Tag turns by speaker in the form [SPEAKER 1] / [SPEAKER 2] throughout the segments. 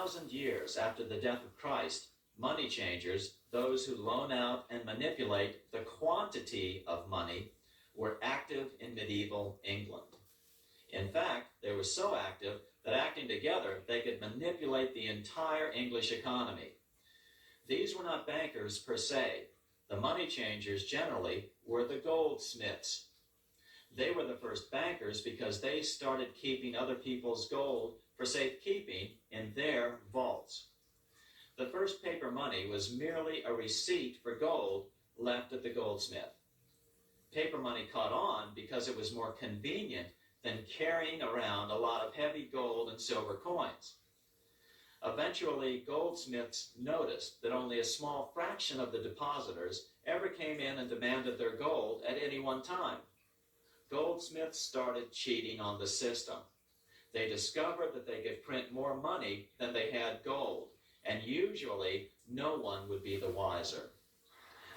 [SPEAKER 1] 1,000 years after the death of Christ, money changers, those who loan out and manipulate the quantity of money, were active in medieval England. In fact, they were so active that acting together, they could manipulate the entire English economy. These were not bankers per se. The money changers generally were the goldsmiths. They were the first bankers because they started keeping other people's gold for safekeeping in their vaults. The first paper money was merely a receipt for gold left at the goldsmith. Paper money caught on because it was more convenient than carrying around a lot of heavy gold and silver coins. Eventually, goldsmiths noticed that only a small fraction of the depositors ever came in and demanded their gold at any one time. Goldsmiths started cheating on the system. They discovered that they could print more money than they had gold, and usually no one would be the wiser.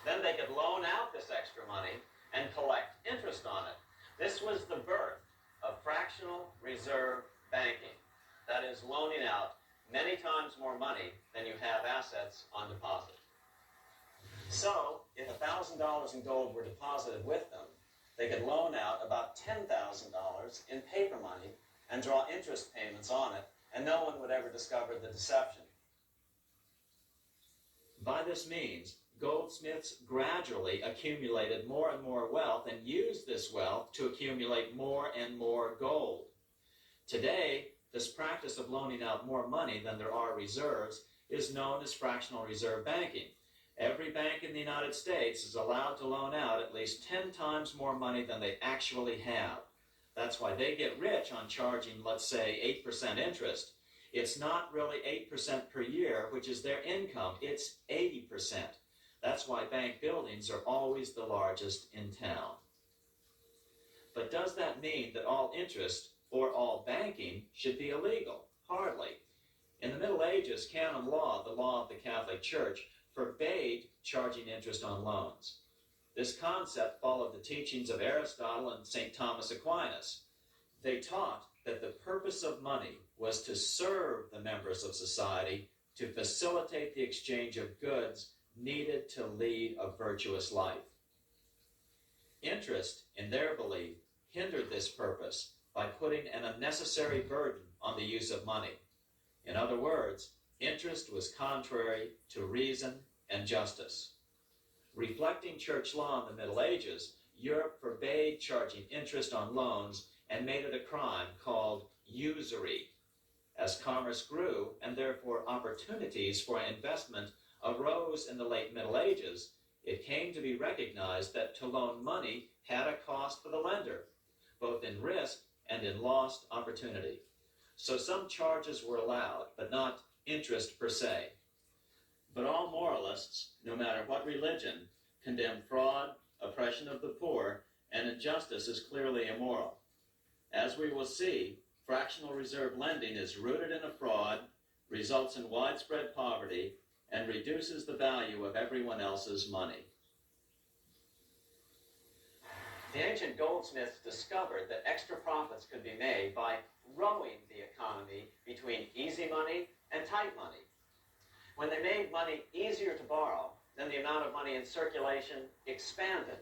[SPEAKER 1] Then they could loan out this extra money and collect interest on it. This was the birth of fractional reserve banking. That is, loaning out many times more money than you have assets on deposit. So, if $1,000 in gold were deposited with them, they could loan out about $10,000 in paper money and draw interest payments on it, and no one would ever discover the deception. By this means, goldsmiths gradually accumulated more and more wealth and used this wealth to accumulate more and more gold. Today, this practice of loaning out more money than there are reserves is known as fractional reserve banking. Every bank in the United States is allowed to loan out at least 10 times more money than they actually have. That's why they get rich on charging, let's say, 8% interest. It's not really 8% per year, which is their income. It's 80%. That's why bank buildings are always the largest in town. But does that mean that all interest or all banking should be illegal? Hardly. In the Middle Ages, canon law, the law of the Catholic Church, forbade charging interest on loans. This concept followed the teachings of Aristotle and St. Thomas Aquinas. They taught that the purpose of money was to serve the members of society, to facilitate the exchange of goods needed to lead a virtuous life. Interest, in their belief, hindered this purpose by putting an unnecessary burden on the use of money. In other words, interest was contrary to reason and justice. Reflecting church law in the Middle Ages, Europe forbade charging interest on loans and made it a crime called usury. As commerce grew, and therefore opportunities for investment arose in the late Middle Ages, it came to be recognized that to loan money had a cost for the lender, both in risk and in lost opportunity. So some charges were allowed, but not interest per se. But all moralists, no matter what religion, condemn fraud, oppression of the poor, and injustice as clearly immoral. As we will see, fractional reserve lending is rooted in a fraud, results in widespread poverty, and reduces the value of everyone else's money. The ancient goldsmiths discovered that extra profits could be made by rowing the economy between easy money and tight money. When they made money easier to borrow, then the amount of money in circulation expanded.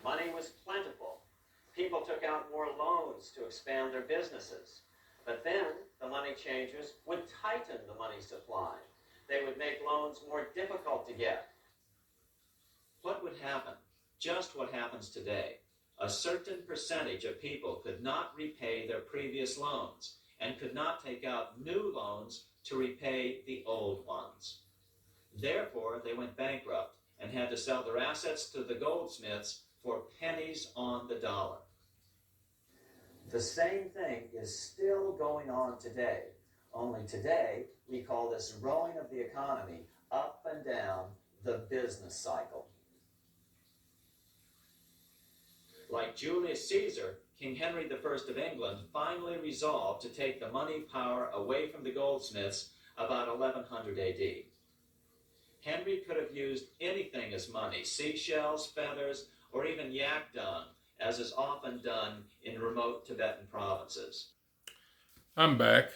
[SPEAKER 1] Money was plentiful. People took out more loans to expand their businesses. But then the money changers would tighten the money supply. They would make loans more difficult to get. What would happen? Just what happens today. A certain percentage of people could not repay their previous loans and could not take out new loans to repay the old ones. Therefore, they went bankrupt and had to sell their assets to the goldsmiths for pennies on the dollar. The same thing is still going on today, only today we call this rowing of the economy up and down the business cycle. Like Julius Caesar, King Henry I of England finally resolved to take the money power away from the goldsmiths about 1100 AD. Henry could have used anything as money, seashells, feathers, or even yak dung, as is often done in remote Tibetan provinces.
[SPEAKER 2] I'm back.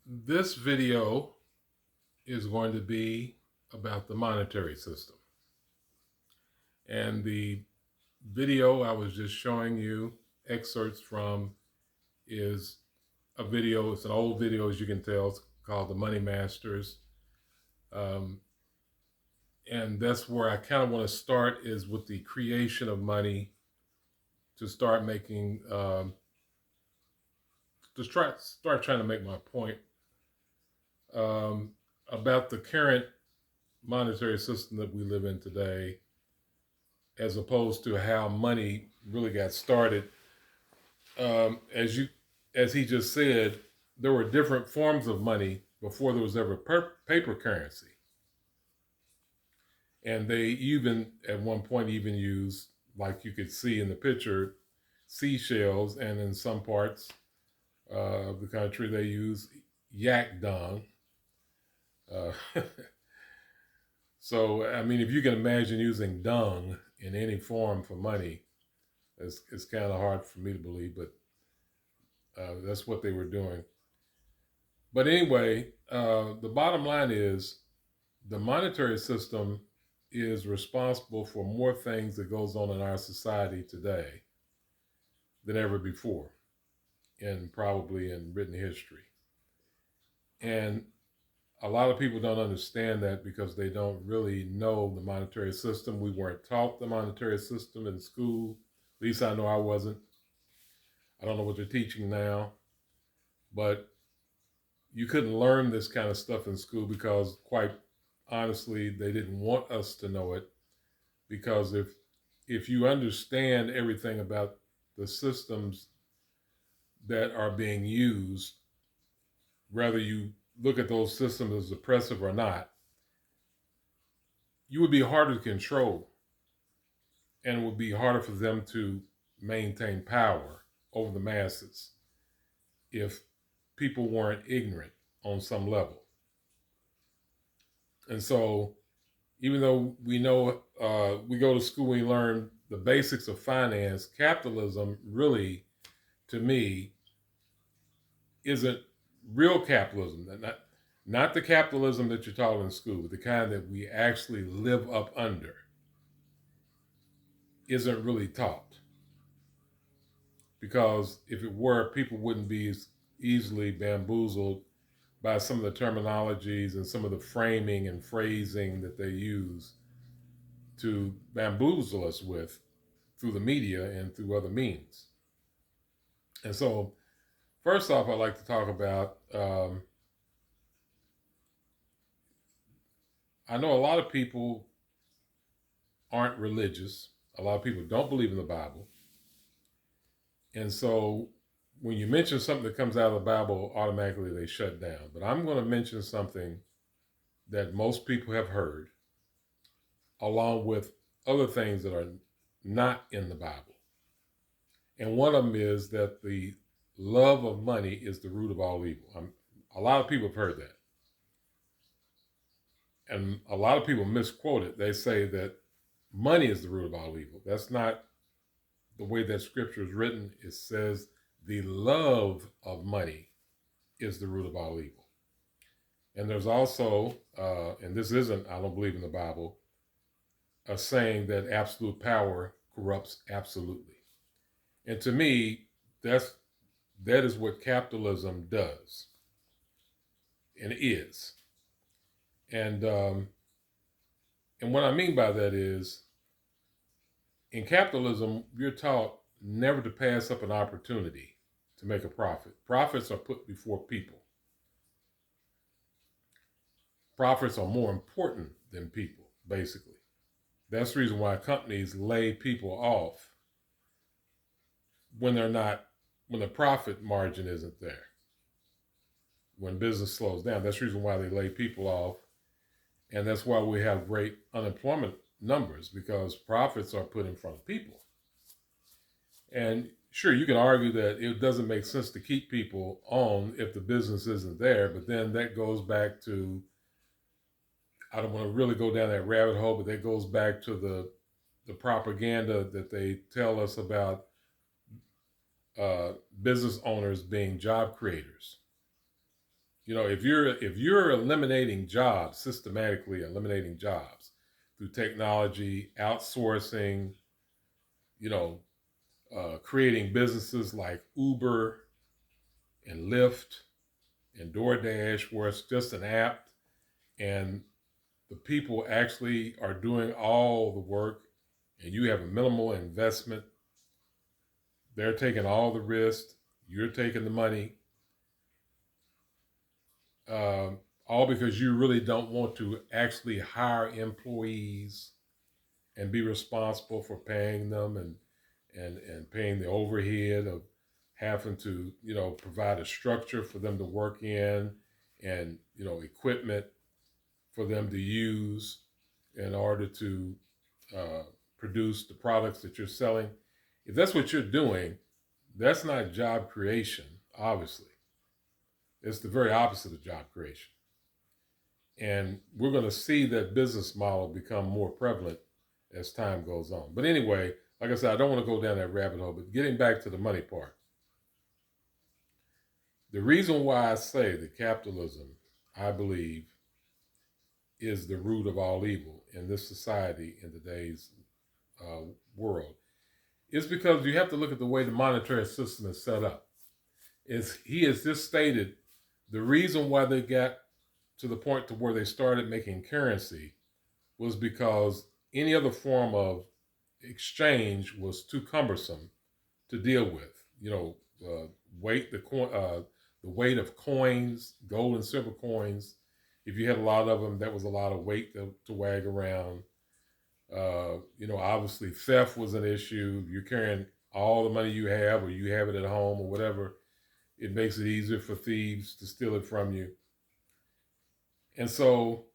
[SPEAKER 2] This video is going to be about the monetary system. And the video I was just showing you excerpts from is a video. It's an old video, as you can tell. It's called The Money Masters. Um, and that's where I kind of want to start, is with the creation of money, to start making, start trying to make my point um, about the current monetary system that we live in today, as opposed to how money really got started. As he just said, there were different forms of money before there was ever paper currency, and they even at one point even used, like you could see in the picture, seashells, and in some parts of the country they use yak dung. Uh, so I mean, if you can imagine using dung in any form for money, it's kind of hard for me to believe, but that's what they were doing. But anyway, the bottom line is the monetary system is responsible for more things that goes on in our society today than ever before, and probably in written history. And a lot of people don't understand that because they don't really know the monetary system. We weren't taught the monetary system in school. At least I know I wasn't. I don't know what they're teaching now, but you couldn't learn this kind of stuff in school because, quite honestly, they didn't want us to know it. Because if you understand everything about the systems that are being used, whether you look at those systems as oppressive or not, you would be harder to control, and it would be harder for them to maintain power over the masses if people weren't ignorant on some level. And so, even though we know, we go to school, we learn the basics of finance, capitalism really, to me, isn't real capitalism. Not the capitalism that you're taught in school, but the kind that we actually live up under, isn't really taught. Because if it were, people wouldn't be as easily bamboozled by some of the terminologies and some of the framing and phrasing that they use to bamboozle us with through the media and through other means. And so, first off, I'd like to talk about, I know a lot of people aren't religious. A lot of people don't believe in the Bible. And so when you mention something that comes out of the Bible, automatically they shut down. But I'm going to mention something that most people have heard, along with other things that are not in the Bible. And one of them is that the love of money is the root of all evil. A lot of people have heard that. And a lot of people misquote it. They say that money is the root of all evil. That's not the way that scripture is written. It says the love of money is the root of all evil. And there's also, and this isn't, I don't believe in the Bible, a saying that absolute power corrupts absolutely. And to me, that is what capitalism does and is. And what I mean by that is, in capitalism, you're taught never to pass up an opportunity to make a profit. Profits are put before people. Profits are more important than people, basically. That's the reason why companies lay people off when the profit margin isn't there. When business slows down, that's the reason why they lay people off. And that's why we have great unemployment numbers, because profits are put in front of people. And sure, you can argue that it doesn't make sense to keep people on if the business isn't there, but then that goes back to, I don't want to really go down that rabbit hole, but that goes back to the propaganda that they tell us about business owners being job creators. if you're eliminating jobs, systematically eliminating jobs through technology, outsourcing, you know, creating businesses like Uber and Lyft and DoorDash, where it's just an app and the people actually are doing all the work, and you have a minimal investment. They're taking all the risk. You're taking the money, um, all because you really don't want to actually hire employees and be responsible for paying them and paying the overhead of having to provide a structure for them to work in, and equipment for them to use in order to uh, produce the products that you're selling. If that's what you're doing, that's not job creation. Obviously, it's the very opposite of job creation. And we're going to see that business model become more prevalent as time goes on. But anyway, like I said, I don't want to go down that rabbit hole, but getting back to the money part. The reason why I say that capitalism, I believe, is the root of all evil in this society in today's world is because you have to look at the way the monetary system is set up. He has just stated the reason why they got to the point to where they started making currency was because any other form of exchange was too cumbersome to deal with. Weight the weight of coins, gold and silver coins. If you had a lot of them, that was a lot of weight to wag around. Obviously theft was an issue. If you're carrying all the money you have, or you have it at home or whatever, it makes it easier for thieves to steal it from you. And so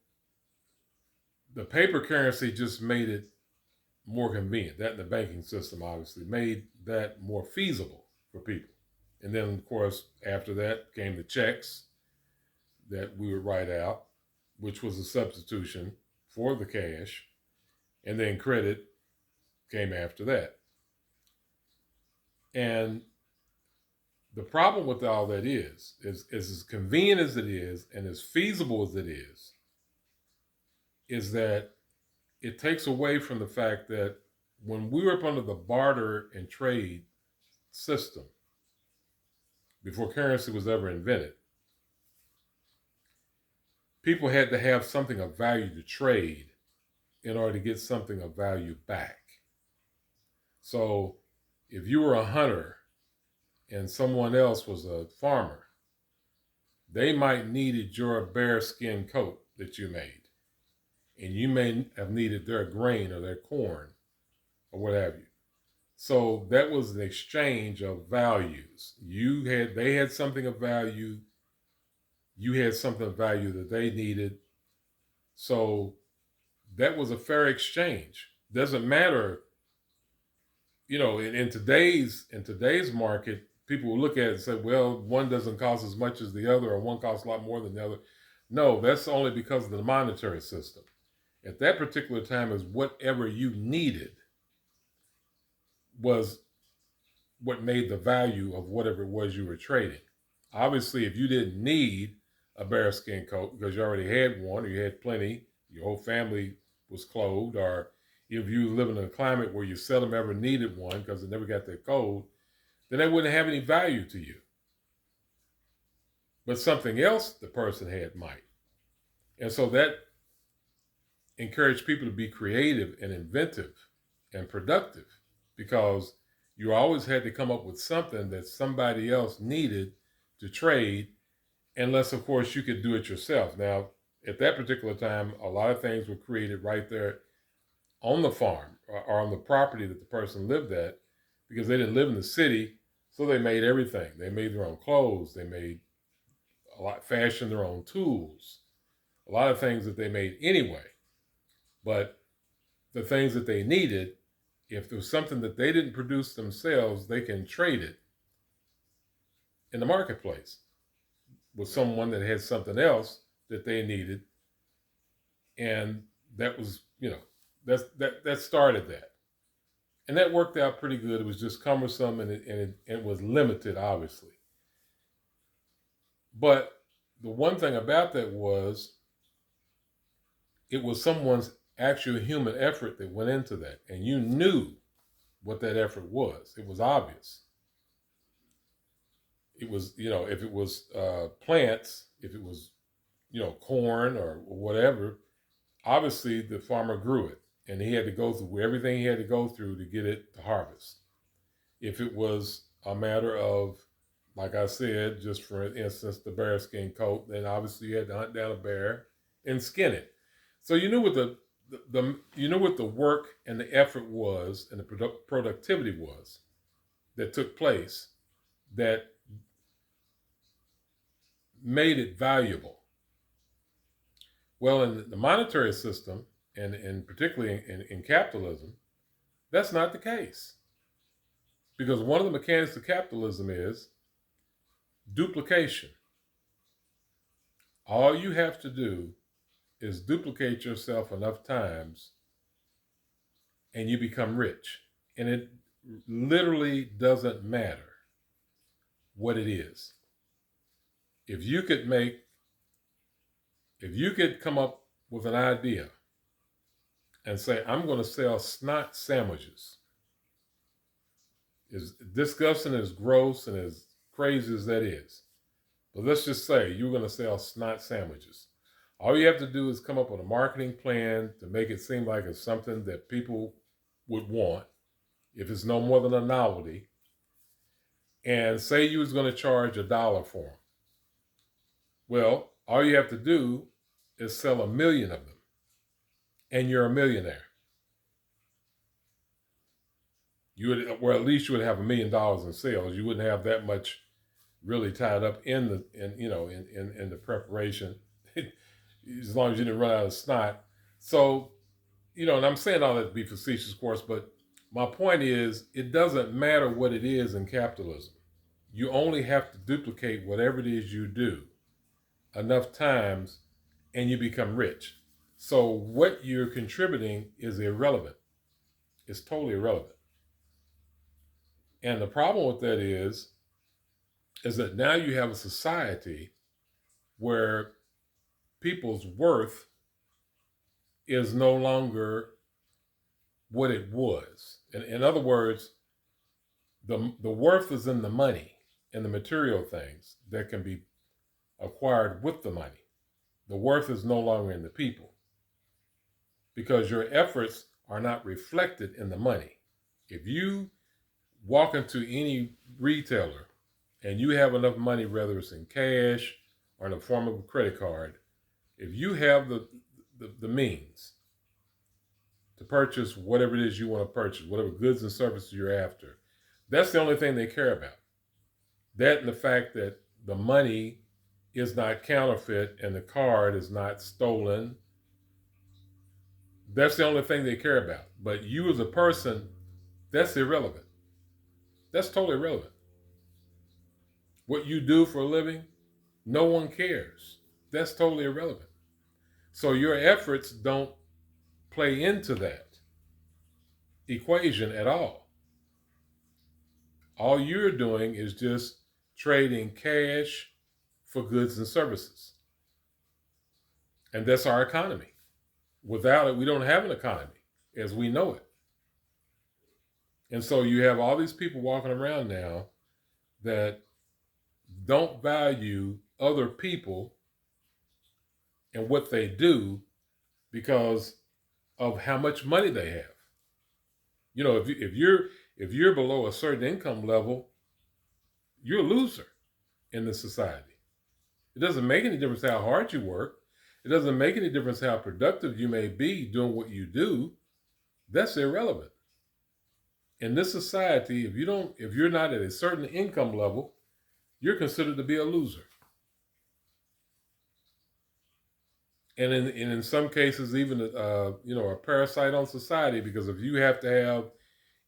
[SPEAKER 2] the paper currency just made it more convenient. That and the banking system obviously made that more feasible for people. And then, of course, after that came the checks that we would write out, which was a substitution for the cash. And then credit came after that. And the problem with all that is as convenient as it is and as feasible as it is that it takes away from the fact that when we were up under the barter and trade system, before currency was ever invented, people had to have something of value to trade in order to get something of value back. So if you were a hunter and someone else was a farmer, they might needed your bearskin coat that you made, and you may have needed their grain or their corn or what have you. So that was an exchange of values. They had something of value, you had something of value that they needed. So that was a fair exchange. Doesn't matter, in today's market, people will look at it and say, well, one doesn't cost as much as the other, or one costs a lot more than the other. No, that's only because of the monetary system. At that particular time, is whatever you needed was what made the value of whatever it was you were trading. Obviously, if you didn't need a bearskin coat because you already had one, or you had plenty, your whole family was clothed, or if you live in a climate where you seldom ever needed one because it never got that cold, then that wouldn't have any value to you. But something else the person had might. And so that encouraged people to be creative and inventive and productive, because you always had to come up with something that somebody else needed to trade, unless, of course, you could do it yourself. Now, at that particular time, a lot of things were created right there on the farm or on the property that the person lived at, because they didn't live in the city, so they made everything. They made their own clothes. They made fashioned their own tools, a lot of things that they made anyway. But the things that they needed, if there was something that they didn't produce themselves, they can trade it in the marketplace with someone that had something else that they needed. And that was, that started that. And that worked out pretty good. It was just cumbersome, and it was limited, obviously. But the one thing about that was it was someone's actual human effort that went into that, and you knew what that effort was. It was obvious. It was, if it was plants, if it was, corn or whatever, obviously the farmer grew it, and he had to go through everything he had to go through to get it to harvest. If it was a matter of, like I said, just for instance, the bearskin coat, then obviously you had to hunt down a bear and skin it. So you knew what the work and the effort was, and the productivity was that took place that made it valuable. Well, in the monetary system, and particularly in capitalism, that's not the case. Because one of the mechanics of capitalism is duplication. All you have to do is duplicate yourself enough times and you become rich. And it literally doesn't matter what it is. If you could come up with an idea and say, I'm going to sell snot sandwiches, as disgusting, as gross, and as crazy as that is, but let's just say you're going to sell snot sandwiches. All you have to do is come up with a marketing plan to make it seem like it's something that people would want, if it's no more than a novelty, and say you was going to charge $1 for them. Well, all you have to do is sell 1 million of them, and you're a millionaire. Or at least you would have $1 million in sales. You wouldn't have that much really tied up in the preparation, as long as you didn't run out of snot. So, and I'm saying all that to be facetious, of course, but my point is, it doesn't matter what it is in capitalism. You only have to duplicate whatever it is you do enough times, and you become rich. So what you're contributing is irrelevant. It's totally irrelevant. And the problem with that is that now you have a society where people's worth is no longer what it was. In other words, the worth is in the money and the material things that can be acquired with the money. The worth is no longer in the people, because your efforts are not reflected in the money. If you walk into any retailer and you have enough money, whether it's in cash or in the form of a credit card, if you have the means to purchase whatever it is you want to purchase, whatever goods and services you're after, that's the only thing they care about. That and the fact that the money is not counterfeit and the card is not stolen. That's the only thing they care about. But you as a person, that's irrelevant. That's totally irrelevant. What you do for a living, no one cares. That's totally irrelevant. So your efforts don't play into that equation at all. All you're doing is just trading cash for goods and services. And that's our economy. Without it, we don't have an economy as we know it. And so you have all these people walking around now that don't value other people and what they do because of how much money they have. If you're below a certain income level, you're a loser in this society. It doesn't make any difference how hard you work. It doesn't make any difference how productive you may be doing what you do. That's irrelevant. In this society, if you're not at a certain income level, you're considered to be a loser. And in some cases, even a parasite on society, because if you have to have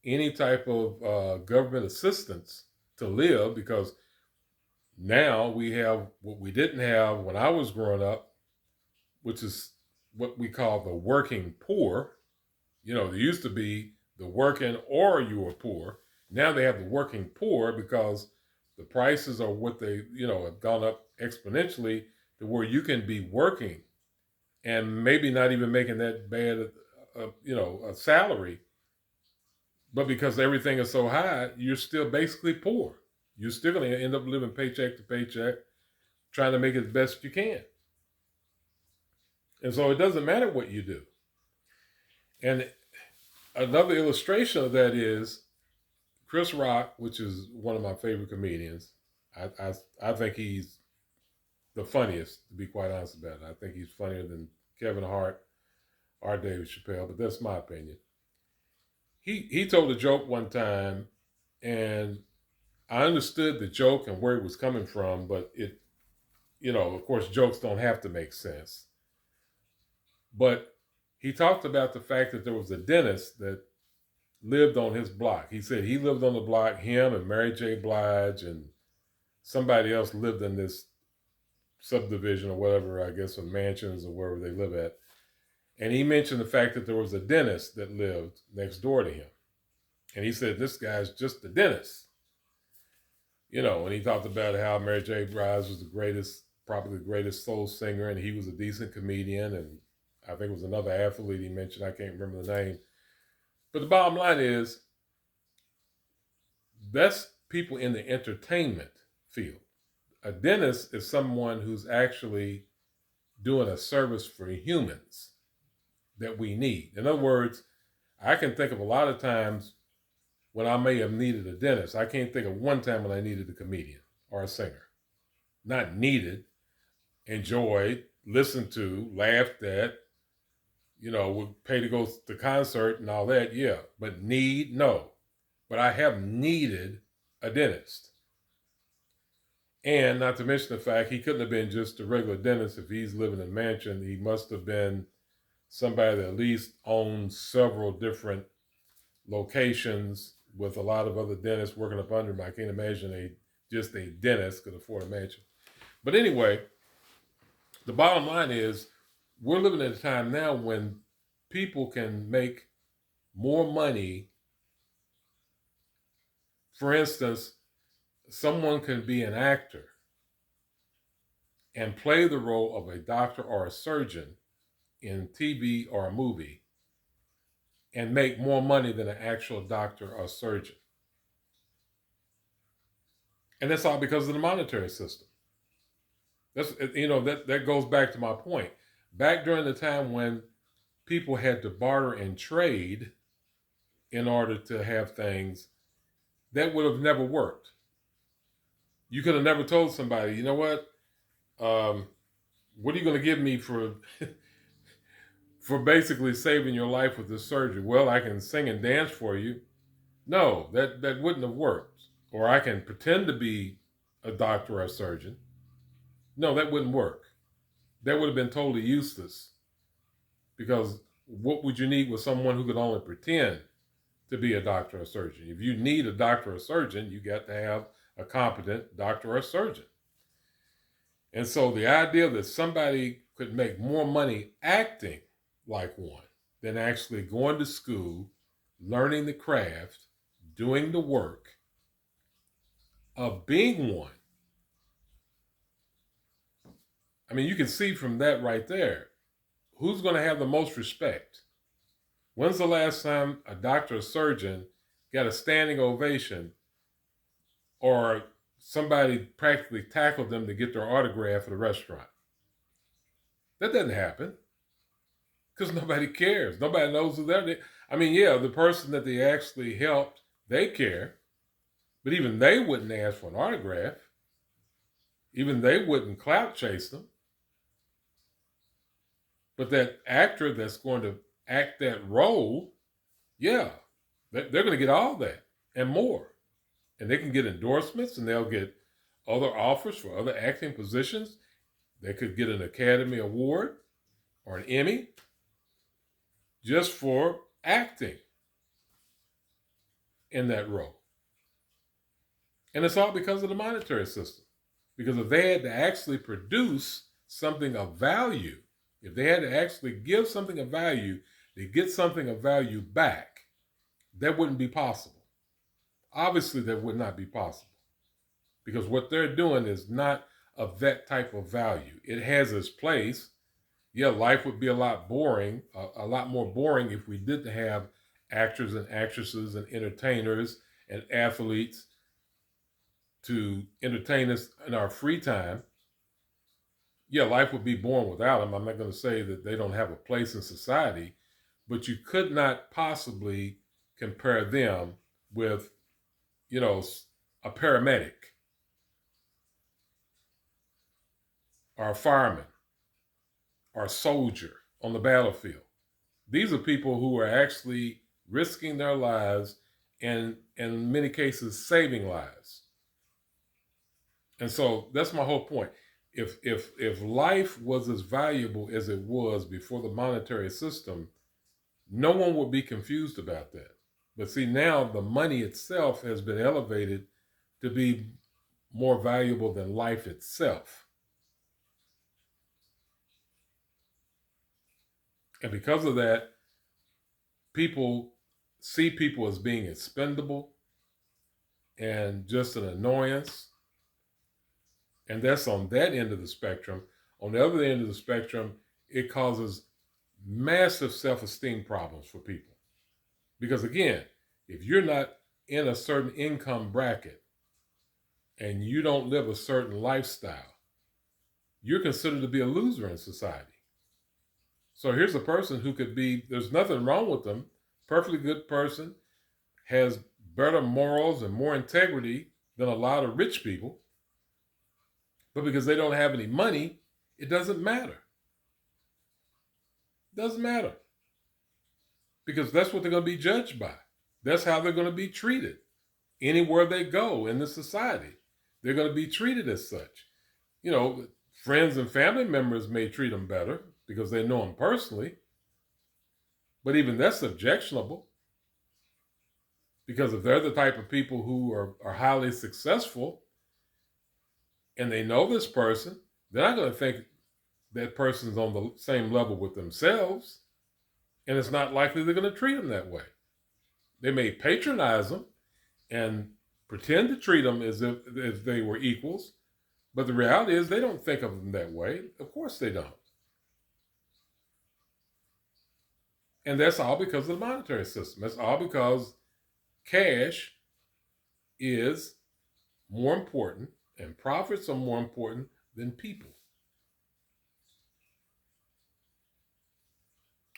[SPEAKER 2] any type of government assistance to live, because now we have what we didn't have when I was growing up, which is what we call the working poor. There used to be the working or you were poor. Now they have the working poor because the prices are what they, have gone up exponentially to where you can be working and maybe not even making that bad, a salary, but because everything is so high, you're still basically poor. You're still going to end up living paycheck to paycheck, trying to make it as best you can. And so it doesn't matter what you do. And another illustration of that is Chris Rock, which is one of my favorite comedians. I think he's the funniest, to be quite honest about it. I think he's funnier than Kevin Hart or David Chappelle, but that's my opinion. He told a joke one time, and I understood the joke and where it was coming from, but of course, jokes don't have to make sense. But he talked about the fact that there was a dentist that lived on his block. He said he lived on the block, him and Mary J. Blige and somebody else lived in this subdivision or whatever, I guess, of mansions or wherever they live at. And he mentioned the fact that there was a dentist that lived next door to him. And he said, this guy's just a dentist. And he talked about how Mary J. Blige was probably the greatest soul singer, and he was a decent comedian. And I think it was another athlete he mentioned. I can't remember the name. But the bottom line is, that's people in the entertainment field. A dentist is someone who's actually doing a service for humans that we need. In other words, I can think of a lot of times when I may have needed a dentist. I can't think of one time when I needed a comedian or a singer. Not needed, enjoyed, listened to, laughed at, would pay to go to the concert and all that, yeah. But need, no. But I have needed a dentist. And not to mention the fact he couldn't have been just a regular dentist. If he's living in a mansion, he must have been somebody that at least owns several different locations with a lot of other dentists working up under him. I can't imagine just a dentist could afford a mansion. But anyway, the bottom line is, we're living at a time now when people can make more money. For instance, someone can be an actor and play the role of a doctor or a surgeon in TV or a movie and make more money than an actual doctor or surgeon. And that's all because of the monetary system. That goes back to my point. Back during the time when people had to barter and trade in order to have things, that would have never worked. You could have never told somebody, you know what are you going to give me for for basically saving your life with this surgery? Well, I can sing and dance for you. No, that wouldn't have worked. Or I can pretend to be a doctor or a surgeon. No, that wouldn't work. That would have been totally useless, because what would you need with someone who could only pretend to be a doctor or surgeon? If you need a doctor or surgeon, you got to have a competent doctor or surgeon. And so the idea that somebody could make more money acting like one than actually going to school, learning the craft, doing the work of being one. I mean, you can see from that right there, who's going to have the most respect? When's the last time a doctor or surgeon got a standing ovation, or somebody practically tackled them to get their autograph at a restaurant? That doesn't happen, because nobody cares. Nobody knows who they're. I mean, yeah, the person that they actually helped, they care, but even they wouldn't ask for an autograph. Even they wouldn't clout chase them. But that actor that's going to act that role, yeah, they're going to get all that and more. And they can get endorsements, and they'll get other offers for other acting positions. They could get an Academy Award or an Emmy just for acting in that role. And it's all because of the monetary system. Because if they had to actually produce something of value, if they had to actually give something of value to get something of value back, that wouldn't be possible. Obviously, that would not be possible. Because what they're doing is not of that type of value. It has its place. Yeah, life would be a lot boring, a lot more boring if we didn't have actors and actresses and entertainers and athletes to entertain us in our free time. Yeah, life would be boring without them. I'm not going to say that they don't have a place in society, but you could not possibly compare them with, you know, a paramedic or a fireman or a soldier on the battlefield. These are people who are actually risking their lives and in many cases saving lives. And so that's my whole point. If life was as valuable as it was before the monetary system, no one would be confused about that. But see, now the money itself has been elevated to be more valuable than life itself. And because of that, people see people as being expendable and just an annoyance. And that's on that end of the spectrum. On the other end of the spectrum, it causes massive self-esteem problems for people. Because again, if you're not in a certain income bracket and you don't live a certain lifestyle, you're considered to be a loser in society. So here's a person who could be, there's nothing wrong with them, perfectly good person, has better morals and more integrity than a lot of rich people. But because they don't have any money, it doesn't matter. It doesn't matter. Because that's what they're going to be judged by. That's how they're going to be treated anywhere they go in the society. They're going to be treated as such. You know, friends and family members may treat them better because they know them personally. But even that's objectionable. Because if they're the type of people who are highly successful and they know this person, they're not going to think that person's on the same level with themselves. And it's not likely they're going to treat them that way. They may patronize them and pretend to treat them as if they were equals. But the reality is they don't think of them that way. Of course they don't. And that's all because of the monetary system. That's all because cash is more important and profits are more important than people.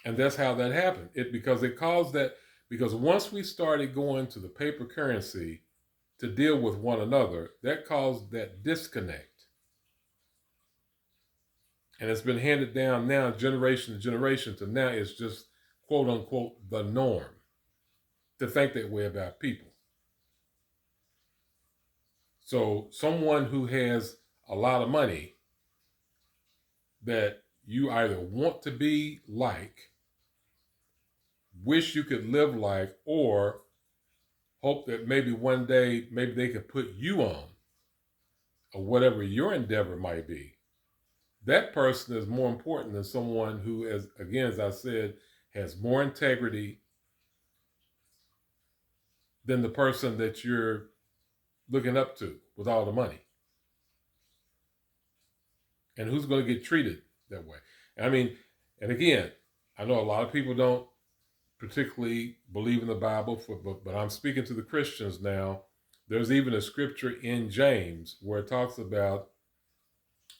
[SPEAKER 2] And that's how that happened. Because once we started going to the paper currency to deal with one another, that caused that disconnect. And it's been handed down now, generation to generation, to now it's just quote unquote the norm to think that way about people. So someone who has a lot of money that you either want to be like, wish you could live like, or hope that maybe one day maybe they could put you on, or whatever your endeavor might be. That person is more important than someone who, as I said, has more integrity than the person that you're looking up to with all the money. And who's going to get treated that way? I mean, and again, I know a lot of people don't particularly believe in the Bible, but I'm speaking to the Christians now. There's even a scripture in James where it talks about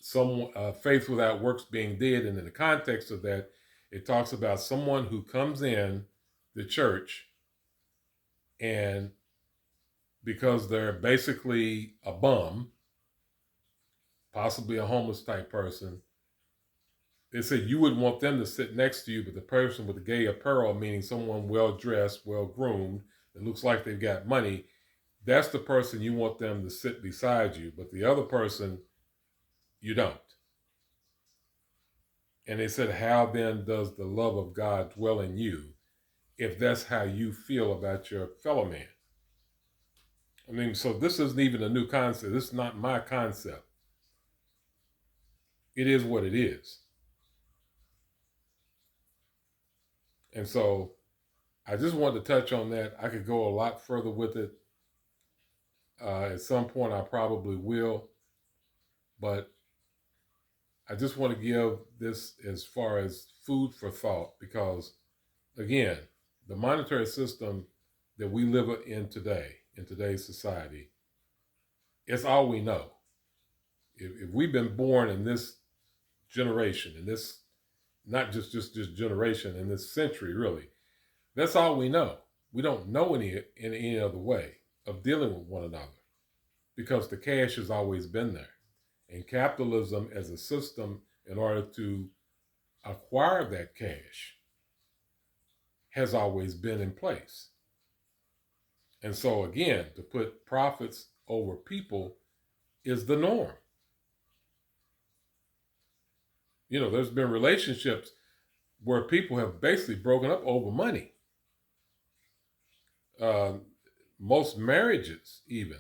[SPEAKER 2] some faith without works being dead. And in the context of that, it talks about someone who comes in the church and because they're basically a bum, possibly a homeless type person, they said you wouldn't want them to sit next to you, but the person with the gay apparel, meaning someone well-dressed, well-groomed, that looks like they've got money, that's the person you want them to sit beside you, but the other person, you don't. And they said, how then does the love of God dwell in you if that's how you feel about your fellow man? I mean, so this isn't even a new concept. This is not my concept. It is what it is. And so I just wanted to touch on that. I could go a lot further with it. At some point, I probably will. But I just want to give this as far as food for thought because, again, the monetary system that we live in today, in today's society, it's all we know. If we've been born in this generation, in this, not just this generation, in this century, really, that's all we know. We don't know any other way of dealing with one another because the cash has always been there. And capitalism as a system, in order to acquire that cash, has always been in place. And so, again, to put profits over people is the norm. You know, there's been relationships where people have basically broken up over money. Uh, Most marriages, even,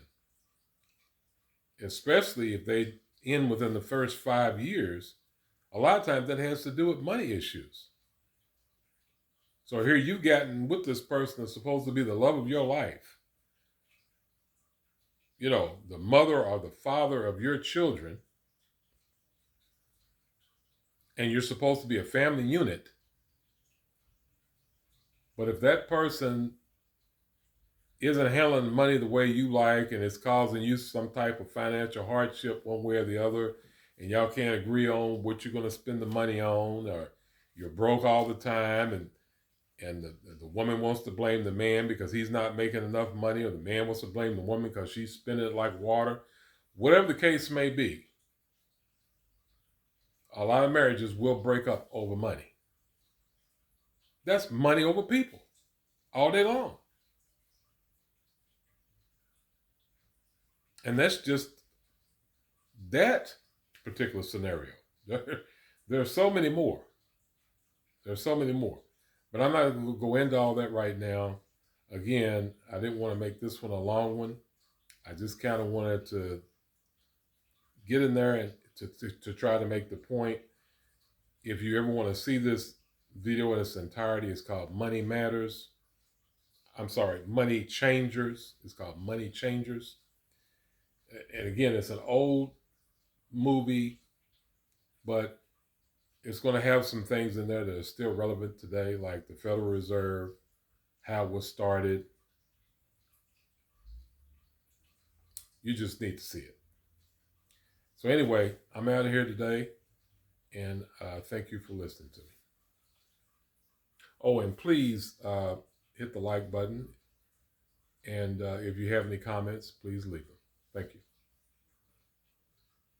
[SPEAKER 2] especially if they end within the first 5 years, a lot of times that has to do with money issues. So here you've gotten with this person that's supposed to be the love of your life, you know, the mother or the father of your children, and you're supposed to be a family unit. But if that person isn't handling money the way you like and it's causing you some type of financial hardship one way or the other, and y'all can't agree on what you're going to spend the money on, or you're broke all the time, and the woman wants to blame the man because he's not making enough money, or the man wants to blame the woman because she's spending it like water, whatever the case may be, a lot of marriages will break up over money. That's money over people all day long. And that's just that particular scenario. There are so many more. There's so many more. But I'm not going to go into all that right now. Again, I didn't want to make this one a long one. I just kind of wanted to get in there and to try to make the point. If you ever want to see this video in its entirety, it's called Money Matters. I'm sorry, Money Changers. It's called Money Changers. And again, it's an old movie, but it's going to have some things in there that are still relevant today, like the Federal Reserve, how it was started. You just need to see it. So anyway, I'm out of here today, and thank you for listening to me. Oh, and please hit the like button, and if you have any comments, please leave them. Thank you.